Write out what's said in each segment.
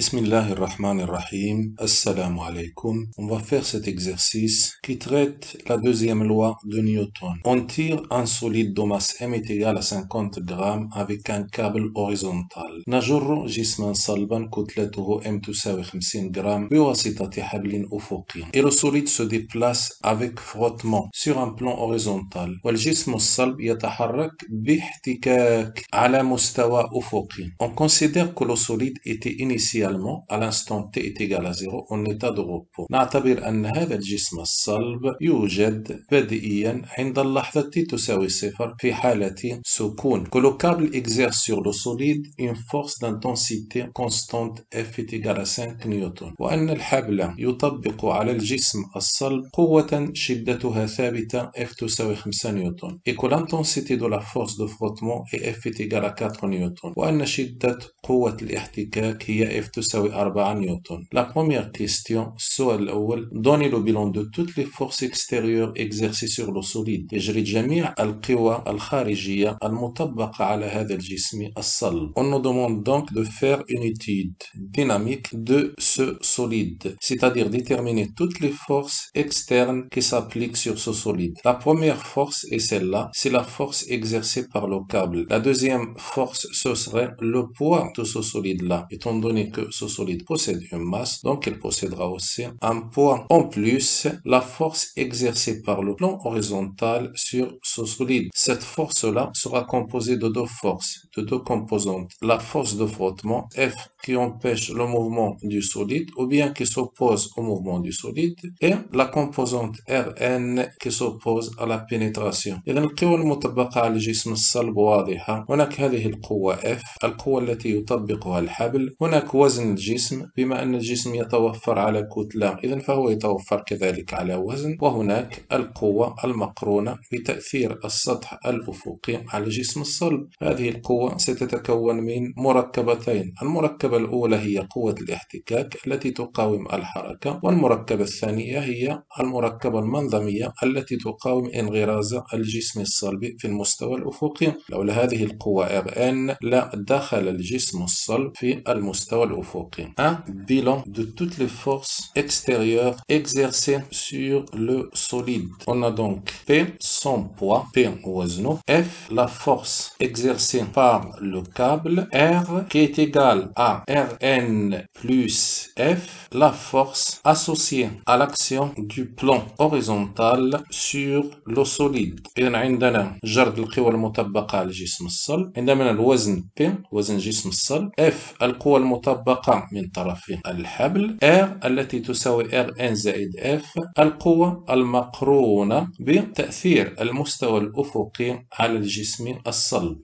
Bismillahirrahmanirrahim. Assalamu alaikum. On va faire cet exercice qui traite la deuxième loi de Newton. On tire un solide de masse M est égal à 50 grammes avec un câble horizontal. نجر جسما صلبا كتلته M تساوي 50 grammes بواسطة حبل أفقي. Et le solide se déplace avec frottement sur un plan horizontal. والجسم الصلب يتحرك باحتكاك على مستوى أفقي. On considère que le solide était initialement à l'instant t est égal à 0 en état de repos. نعتبر أن هذا الجسم الصلب يوجد بدئيا عند اللحظة t تساوي 0 في حالة سكون. Que le câble exerce sur le solide une force d'intensité constante F est égal à 5 نيوتن. وأن الحبل يطبق على الجسم الصلب قوة شدتها ثابتة F تساوي 5 نيوتن. Et que l'intensité de la force de frottement est F est égal à 4 نيوتن. وأن شدة قوة الاحتكاك هي F تساوي 4 نيوتن. La première question, السؤال الأول, donnez le bilan de toutes les forces extérieures exercées sur le solide. يجري جميع القوى الخارجية المطبقة على هذا الجسم الصلب. On nous demande donc de faire une étude dynamique de ce solide, c'est-à-dire déterminer toutes les forces externes qui s'appliquent sur ce solide. La première force est celle-là, c'est la force exercée par le câble. La deuxième force, ce serait le poids de ce solide-là. Étant donné que ce solide possède une masse, donc il possédera aussi un poids. En plus, la force exercée par le plan horizontal sur ce solide. Cette force-là sera composée de deux forces, de deux composantes. La force de frottement, F, qui empêche le mouvement du solide, ou bien qui s'oppose au mouvement du solide, et la composante Rn qui s'oppose à la pénétration. إذا القوى المطبقة على الجسم الصلب واضحة. هناك هذه القوة F، القوة التي يطبقها الحبل. هناك وزن الجسم، بما أن الجسم يتوفر على كتلة، إذا فهو يتوفر كذلك على وزن. وهناك القوة المقرونة بتأثير السطح الأفقي على الجسم الصلب. هذه القوة ستتكون من مركبتين. المركبة الأولى هي قوة الاحتكاك التي تقاوم الحركة، والمركبة الثانية هي المركبة المنظمية التي تقاوم انغراز الجسم الصلب في المستوى الأفقي. لولا هذه القوة Rn لا دخل الجسم الصلب في المستوى الأفقي. Un bilan de toutes les forces extérieures exercées sur le solide. On a donc P, son poids, P وزنه, F, la force exercée par le câble, R qui est égal à Rn plus F, la force associée à l'action du plan horizontal sur le solide. إذن عندنا جرد القوى المطبقة على الجسم الصلب، عندنا الوزن P وزن جسم الصلب، F القوى المطبقة من طرف الحبل، R التي تساوي Rn زائد F القوة المقرونة بتأثير المستوى الأفقي على الجسم الصلب.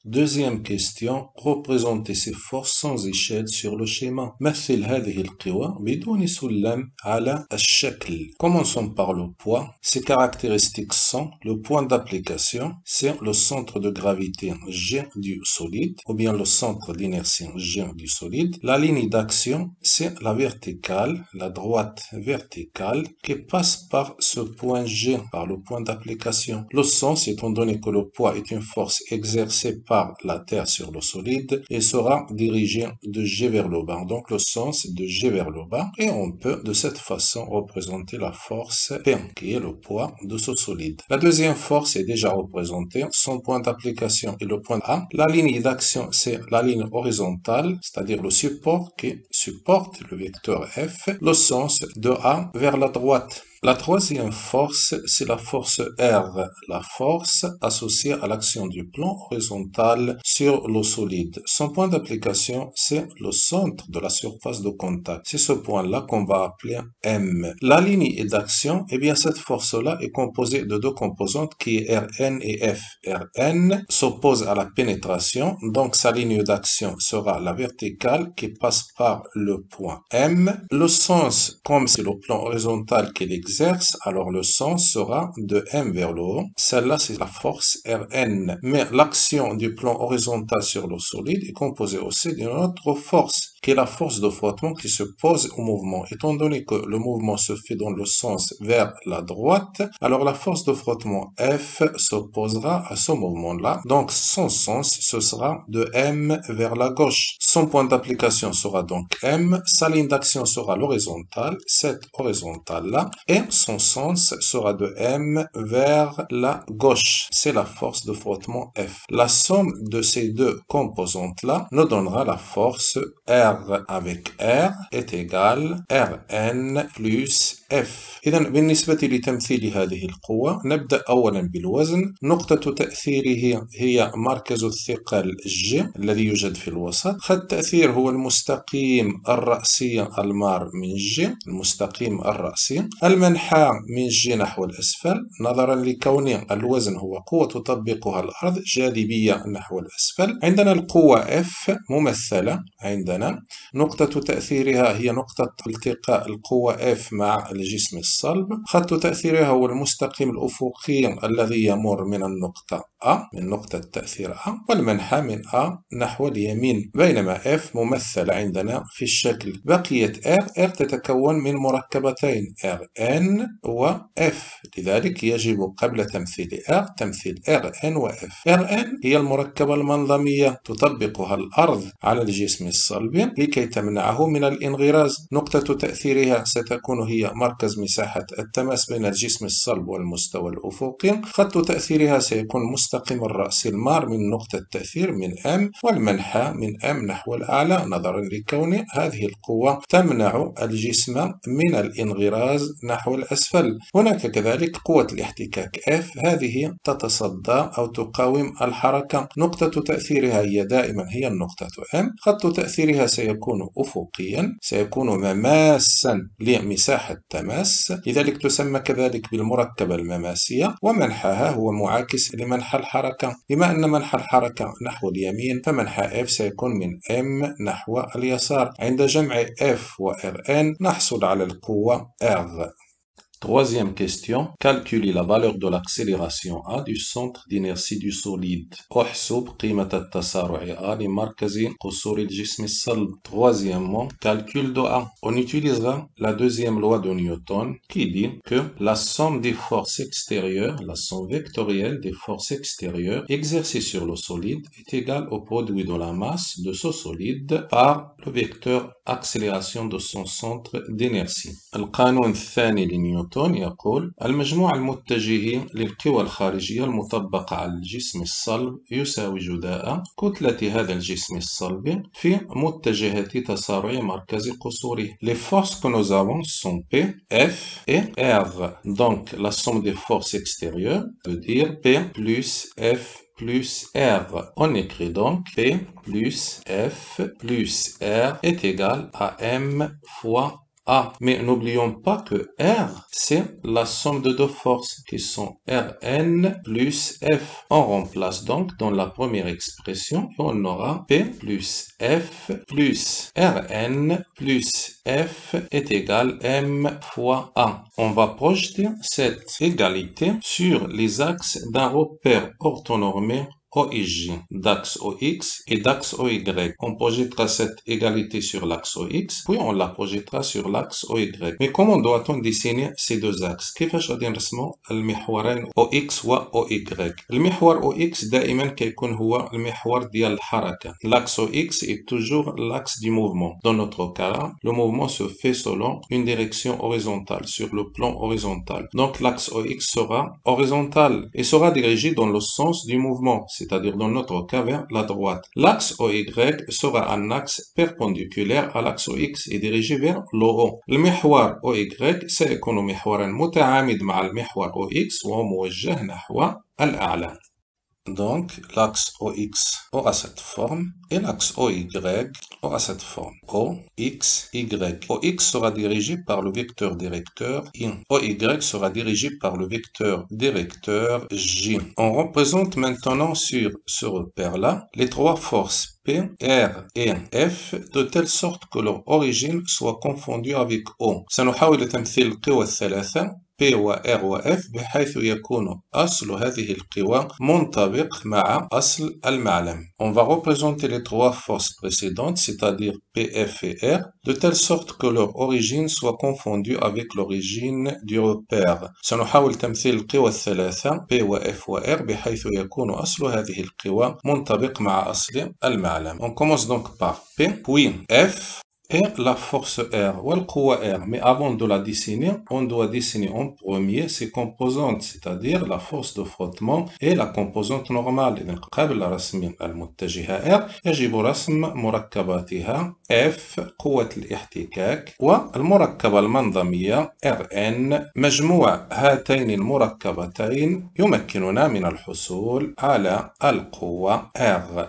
Deuxième question, représentez ces forces sans échelle sur le schéma. مثل هذه القوى بدون سلم على الشكل. Commençons par le poids. Ses caractéristiques sont le point d'application, c'est le centre de gravité G du solide, ou bien le centre d'inertie G du solide. La ligne d'action, c'est la verticale, la droite verticale, qui passe par ce point G, par le point d'application. Le sens, étant donné que le poids est une force exercée par la Terre sur le solide, et sera dirigé de G vers le bas. Donc le sens de G vers le bas, et on peut de cette façon représenter la force P, qui est le poids de ce solide. La deuxième force est déjà représentée, son point d'application est le point A. La ligne d'action, c'est la ligne horizontale, c'est-à-dire le support qui supporte le vecteur F, le sens de A vers la droite. La troisième force, c'est la force R, la force associée à l'action du plan horizontal sur le solide. Son point d'application, c'est le centre de la surface de contact. C'est ce point-là qu'on va appeler M. La ligne d'action, eh bien cette force-là est composée de deux composantes qui est Rn et F. Rn s'oppose à la pénétration, donc sa ligne d'action sera la verticale qui passe par le point M. Le sens, comme c'est le plan horizontal qui est exerce, alors le sens sera de M vers le haut. Celle-là, c'est la force Rn. Mais l'action du plan horizontal sur l'eau solide est composée aussi d'une autre force, qui est la force de frottement qui se pose au mouvement. Étant donné que le mouvement se fait dans le sens vers la droite, alors la force de frottement F s'opposera à ce mouvement-là. Donc, son sens, ce sera de M vers la gauche. Son point d'application sera donc M, sa ligne d'action sera l'horizontale, cette horizontale-là, et son sens sera de M vers la gauche. C'est la force de frottement F. La somme de ces deux composantes-là nous donnera la force R avec R est égal Rn plus F. إذا بالنسبة لتمثيل هذه القوة نبدأ أولا بالوزن. نقطة تأثيره هي مركز الثقل G الذي يوجد في الوسط. خط تأثير هو المستقيم الرأسي المار من G، المستقيم الرأسي. المنحى من G نحو الأسفل نظرا لكون الوزن هو قوة تطبقها الأرض، جاذبية نحو الأسفل. عندنا القوة F ممثلة عندنا، نقطة تأثيرها هي نقطة التقاء القوة F مع الجسم الصلب. خط تأثيرها هو المستقيم الأفقي الذي يمر من النقطة A، من نقطة تأثير A، والمنحى من A نحو اليمين. بينما F ممثل عندنا في الشكل بقية R تتكون من مركبتين Rn و F، لذلك يجب قبل تمثيل R تمثيل Rn و F. Rn هي المركبة المنظمية تطبقها الأرض على الجسم الصلب لكي تمنعه من الانغراز. نقطة تأثيرها ستكون هي مركز مساحة التماس بين الجسم الصلب والمستوى الأفقي. خط تأثيرها سيكون مستقيم الرأس المار من نقطة التأثير من M، والمنحى من M نحو الأعلى نظرا لكون هذه القوة تمنع الجسم من الانغراز نحو الأسفل. هناك كذلك قوة الاحتكاك F، هذه تتصدى أو تقاوم الحركة. نقطة تأثيرها هي دائما هي النقطة M. خط تأثيرها سيكون أفقيا، سيكون مماسا لمساحة تماس، لذلك تسمى كذلك بالمركبة المماسية. ومنحاها هو معاكس لمنحى الحركة، بما أن منحى الحركة نحو اليمين فمنحى F سيكون من M نحو اليسار. عند جمع F و Rn نحصل على القوة R. Troisième question, calculer la valeur de l'accélération A du centre d'inertie du solide. احسب قيمة التسارع A لمركز قصور الجسم الصلب. Troisièmement, calcul de A. On utilisera la deuxième loi de Newton qui dit que la somme des forces extérieures, la somme vectorielle des forces extérieures exercées sur le solide est égale au produit de la masse de ce solide par le vecteur accélération de son centre d'inertie. القانون الثاني لنيوتن يقول المجموع المتجه للقوى الخارجية المطبقة على الجسم الصلب يساوي جداء كتلة هذا الجسم الصلب في متجهة تسارع مركز قصوره. Les forces que nous avons sont P, F et R. Donc la somme des forces extérieures veut dire P plus F plus R. On écrit donc P plus F plus R est égal à M fois A. Mais n'oublions pas que R, c'est la somme de deux forces qui sont Rn plus F. On remplace donc dans la première expression et on aura P plus F plus Rn plus F est égal M fois A. On va projeter cette égalité sur les axes d'un repère orthonormé OIJ, d'axe OX et d'axe OY. On projettera cette égalité sur l'axe OX, puis on la projettera sur l'axe OY. Mais comment doit-on dessiner ces deux axes؟ كيفاش غادي نرسموا المحورين OX و OY؟ المحور OX دائما كيكون هو المحور ديال الحركة. L'axe OX est toujours l'axe du mouvement. Dans notre cas, le mouvement se fait selon une direction horizontale, sur le plan horizontal. Donc l'axe OX sera horizontal et sera dirigé dans le sens du mouvement, c'est-à-dire dans notre cas vers la droite. L'axe OY sera un axe perpendiculaire à l'axe OX et dirigé vers le haut. المحور OY سيكون محورا متعامد مع المحور OX وموجه نحو الأعلى. Donc, l'axe OX aura cette forme et l'axe OY aura cette forme. OX, Y. OX sera dirigé par le vecteur directeur I. OY sera dirigé par le vecteur directeur J. On représente maintenant sur ce repère-là les trois forces P, R et F de telle sorte que leur origine soit confondue avec O. سنحاول تمثيل القوى الثلاثة P و R و F بحيث يكون أصل هذه القوى منطبق مع أصل المعلم. On va représenter les trois forces précédentes, c'est-à-dire P, F et R, de telle sorte que leur origine soit confondue avec l'origine du repère. سنحاول تمثيل القوى الثلاثة P و F و R بحيث يكون أصل هذه القوى منطبق مع أصل المعلم. On commence donc par P, puis F, et la force R ou le R. Mais avant de la dessiner, on doit dessiner en premier ses composantes, c'est-à-dire la force de frottement et la composante normale. إذن قبل رسم المتجهة R يجب رسم مركباتها F قوة الاحتكاك والمركبة المنظمية Rn. مجموع هاتين المركبتين يمكننا من الحصول على القوة R.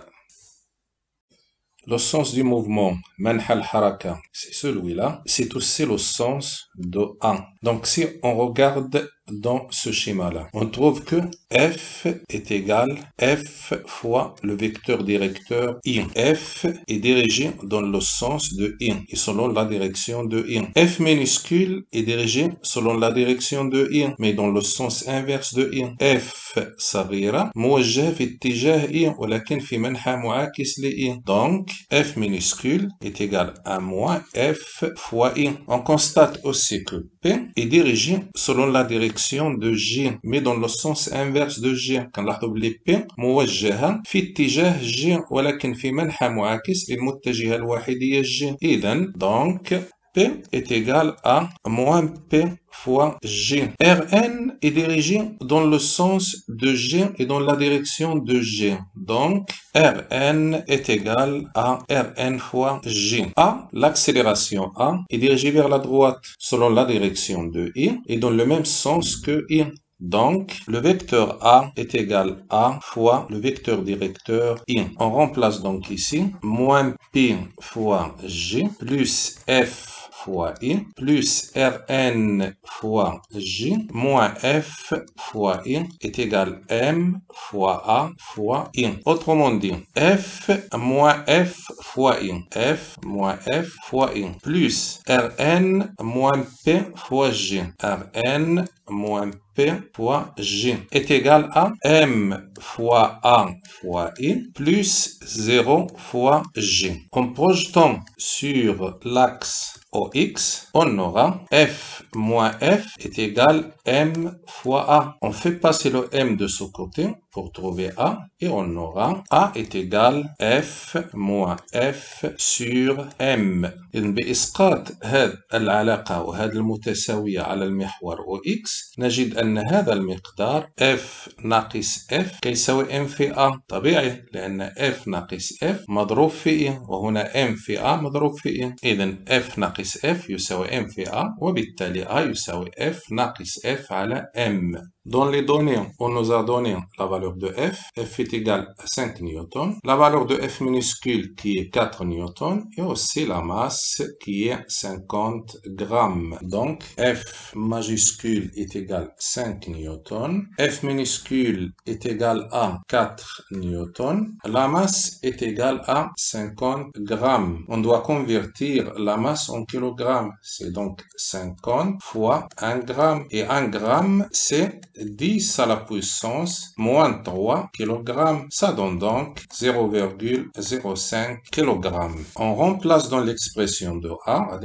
Le sens du mouvement, manha al-haraka, c'est celui-là. C'est aussi le sens de 1. Donc si on regarde dans ce schéma-là, on trouve que F est égal F fois le vecteur directeur I. F est dirigé dans le sens de I et selon la direction de I. F minuscule est dirigé selon la direction de I, mais dans le sens inverse de I. F صغيرة موجهة في اتجاه I ولكن في منحى معاكس ل I. Donc F minuscule est égal à moins F fois I. On constate aussi que P est dirigé selon la direction de J, mais dans le sens inverse de J. كنلاحظوا بلي P موجهة في اتجاه J ولكن في منحى معاكس للمتجهة الوحيدية J. إذن donc P est égal à moins P fois G. Rn est dirigé dans le sens de G et dans la direction de G. Donc, Rn est égal à Rn fois G. A, l'accélération A, est dirigée vers la droite selon la direction de I et dans le même sens que I. Donc, le vecteur A est égal à fois le vecteur directeur I. On remplace donc ici moins P fois G plus F fois I plus Rn fois J moins F fois I est égal M fois A fois I. Autrement dit, F moins F fois I. F moins F fois I plus Rn moins P fois J. Rn moins P fois J est égal à M fois A fois I plus 0 fois J. En projetant sur l'axe OX, on aura F moins F est égal M fois A. On fait passer le M de ce côté pour trouver A et on aura A est égal F moins F sur M. إذن بإسقاط هذه العلاقة وهذه المتساوية على المحور OX نجد أن هذا المقدار F ناقص F كيساوي M في A. طبيعي لأن F ناقص F مضروب في I وهنا M في A مضروب في I. إذن F ناقص F يساوي M في A وبالتالي A يساوي F ناقص F على M. Dans les données, on nous a donné la valeur de F. F est égal à 5 newtons. La valeur de F minuscule qui est 4 newtons. Et aussi la masse qui est 50 grammes. Donc, F majuscule est égal à 5 newtons. F minuscule est égal à 4 newtons. La masse est égale à 50 grammes. On doit convertir la masse en kilogrammes. C'est donc 50 fois 1 gramme. Et 1 gramme, c'est 10 à la puissance moins 3 kg. Ça donne donc 0,05 kg. On remplace dans l'expression de A,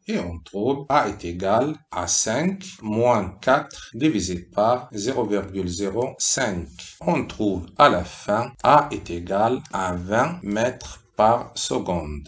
et on trouve A est égal à 5 moins 4 divisé par 0,05. On trouve à la fin A est égal à 20 mètres par seconde.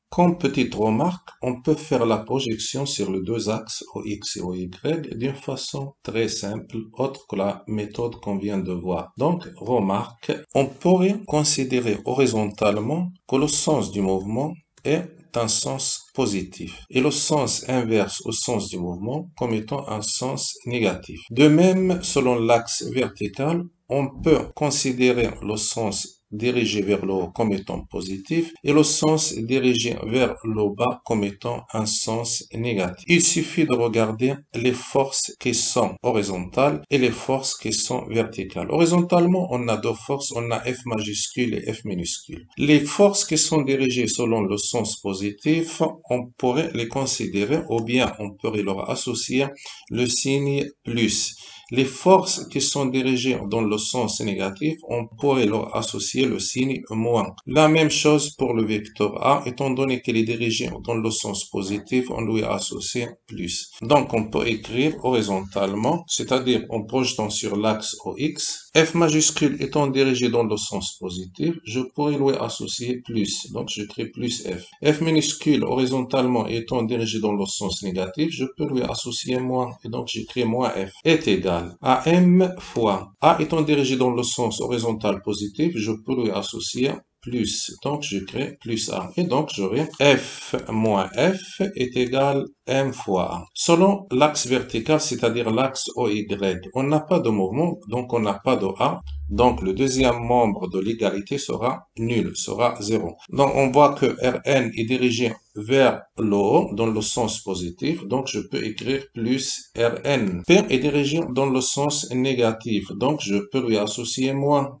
Comme petite remarque, on peut faire la projection sur les deux axes OX et OY d'une façon très simple, autre que la méthode qu'on vient de voir. Donc, remarque, on pourrait considérer horizontalement que le sens du mouvement est un sens positif et le sens inverse au sens du mouvement comme étant un sens négatif. De même, selon l'axe vertical, on peut considérer le sens dirigé vers le haut comme étant positif et le sens dirigé vers le bas comme étant un sens négatif. Il suffit de regarder les forces qui sont horizontales et les forces qui sont verticales. Horizontalement, on a deux forces, on a F majuscule et F minuscule. Les forces qui sont dirigées selon le sens positif, on pourrait les considérer ou bien on pourrait leur associer le signe plus. Les forces qui sont dirigées dans le sens négatif, on pourrait leur associer le signe moins. La même chose pour le vecteur A, étant donné qu'il est dirigé dans le sens positif, on lui associe plus. Donc on peut écrire horizontalement, c'est-à-dire en projetant sur l'axe OX. F majuscule étant dirigé dans le sens positif, je pourrais lui associer plus. Donc j'écris plus F. F minuscule horizontalement étant dirigé dans le sens négatif, je peux lui associer moins. Et donc j'écris moins F est égal à M fois A étant dirigé dans le sens horizontal positif, je peux lui associer plus. Donc, je crée plus A. Et donc, j'aurai F moins F est égal M fois A. Selon l'axe vertical, c'est-à-dire l'axe OY, on n'a pas de mouvement, donc on n'a pas de A. Donc, le deuxième membre de l'égalité sera nul, sera 0. Donc, on voit que Rn est dirigé vers le haut, dans le sens positif. Donc, je peux écrire plus Rn. P est dirigé dans le sens négatif. Donc, je peux lui associer moins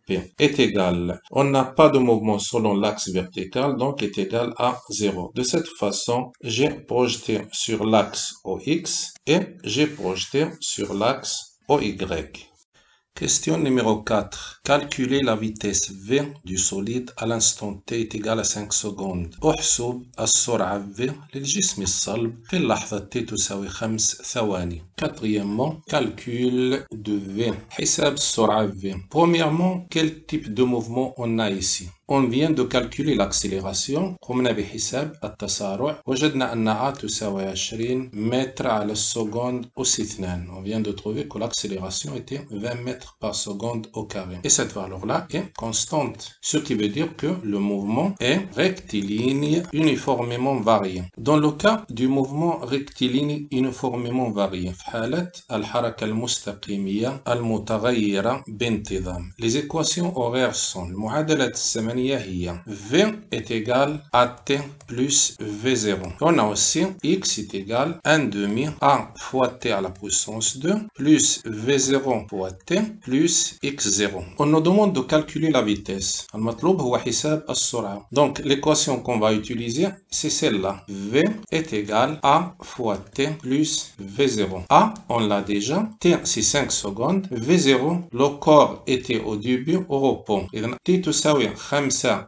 P est égal. On n'a pas de mouvement selon l'axe vertical, donc est égal à 0. De cette façon, j'ai projeté sur l'axe OX et j'ai projeté sur l'axe OY. Question numéro 4. Calculer la vitesse V du solide à l'instant T est égal à 5 secondes. احسب السرعة V للجسم الصلب في اللحظة T تساوي 5 ثواني. Quatrièmement, calcul de V. حساب السرعة V. Premièrement, quel type de mouvement on a ici? On vient de calculer l'accélération. قمنا بحساب التسارع. وجدنا أن A تساوي 20 متر على السكند أس 2. On vient de trouver que l'accélération était 20 mètres par seconde au carré. Et cette valeur-là est constante. Ce qui veut dire que le mouvement est rectiligne uniformément varié. Dans le cas du mouvement rectiligne uniformément varié, في حالة الحركة المستقيمية المتغيرة بانتظام. Les équations horaires sont المعادلة الزمنية هي V est égal à T plus V0. On a aussi X est égal à 1 demi A fois T à la puissance 2 plus V0 fois T plus X0. On nous demande de calculer la vitesse. المطلوب هو حساب السرعة. Donc l'équation qu'on va utiliser c'est celle-là. V est égal à fois T plus V0. A on l'a déjà. T c'est 5 secondes. V0 le corps était au début au repos. إذن T تساوي 5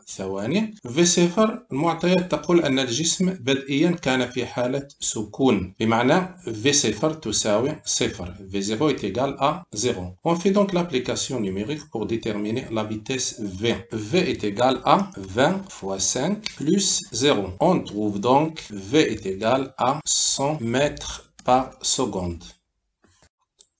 ثواني. V0 المعطيات تقول أن الجسم بدئيا كان في حالة سكون. بمعنى V0 تساوي 0. V0 est égal à 0. On fait donc l'application numérique pour déterminer la vitesse V. V est égal à 20 fois 5 plus 0. On trouve donc V est égal à 100 mètres par seconde.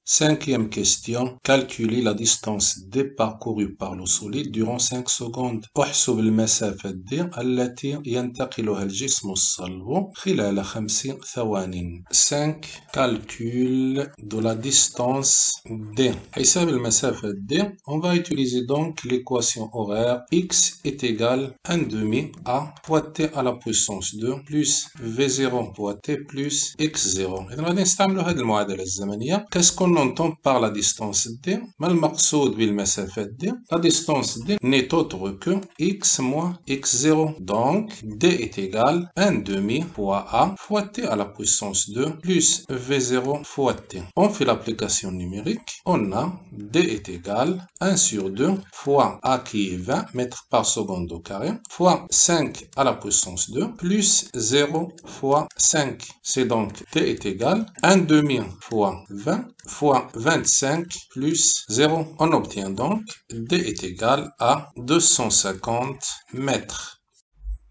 Cinquième question. Calculer la distance D parcourue par le solide durant 5 secondes. احسب المسافة D التي ينتقلها الجسم الصلب خلال 5 ثوان. 5. Calcul de la distance D. حساب المسافة D. On va utiliser donc l'équation horaire X est égal à 1 demi A fois T à la puissance 2 plus V0 fois T plus X0. إذن غادي نستعملوا هذه المعادلة الزمنية. Qu'est-ce qu'on entend par la distance D? ما المقصود بالمسافة D? La distance D n'est autre que X moins X0. Donc, D est égal à 1 demi fois A fois T à la puissance 2 plus V0 fois T. On fait l'application numérique. On a D est égal à 1 sur 2 fois A qui est 20 mètres par seconde au carré fois 5 à la puissance 2 plus 0 fois 5. C'est donc D est égal à 1 demi fois 20 fois 25 plus 0. On obtient donc D est égal à 250 mètres.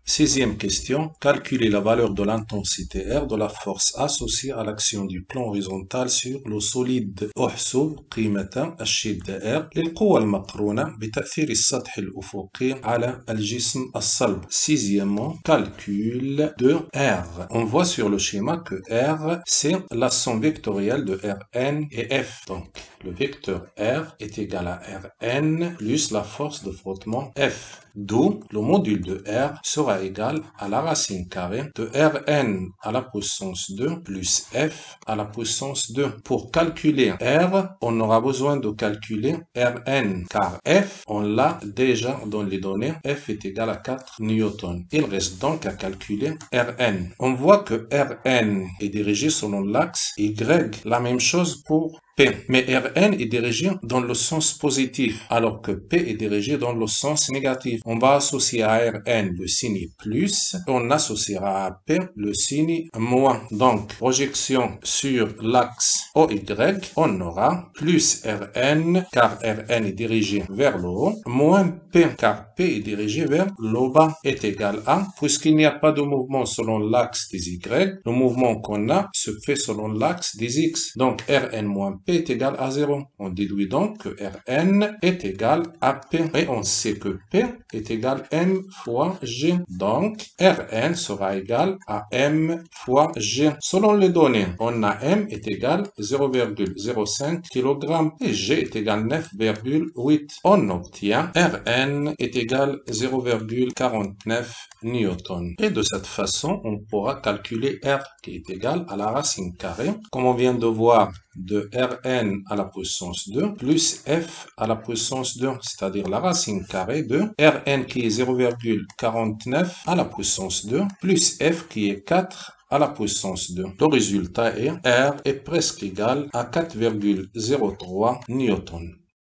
Sixième question. Calculer la valeur de l'intensité R de la force associée à l'action du plan horizontal sur le solide. احسب قيمة الشدة R للقوة المقرونة بتأثير السطح الأفقي على الجسم الصلب. Sixièmement, calcul de R. On voit sur le schéma que R, c'est la somme vectorielle de Rn et F. Donc, le vecteur R est égal à Rn plus la force de frottement F. D'où le module de R sera égal à la racine carrée de Rn à la puissance 2 plus F à la puissance 2. Pour calculer R, on aura besoin de calculer Rn, car F, on l'a déjà dans les données, F est égal à 4 newtons. Il reste donc à calculer Rn. On voit que Rn est dirigé selon l'axe Y, la même chose pour P. Mais Rn est dirigé dans le sens positif, alors que P est dirigé dans le sens négatif. On va associer à Rn le signe plus, on associera à P le signe moins. Donc, projection sur l'axe OY, on aura plus Rn, car Rn est dirigé vers le haut, moins P, car P est dirigé vers le bas, est égal à, puisqu'il n'y a pas de mouvement selon l'axe des Y, le mouvement qu'on a se fait selon l'axe des X. Donc, Rn moins P est égal à 0. On déduit donc que Rn est égal à P. Et on sait que P est égal à M fois G. Donc, Rn sera égal à M fois G. Selon les données, on a M est égal à 0,05 kg et G est égal à 9,8. On obtient Rn est égal à 0,49 newton. Et de cette façon, on pourra calculer R qui est égal à la racine carrée, comme on vient de voir, de Rn à la puissance 2 plus F à la puissance 2, c'est-à-dire la racine carrée de Rn qui est 0,49 à la puissance 2 plus F qui est 4 à la puissance 2. Le résultat est R est presque égal à 4,03 newtons.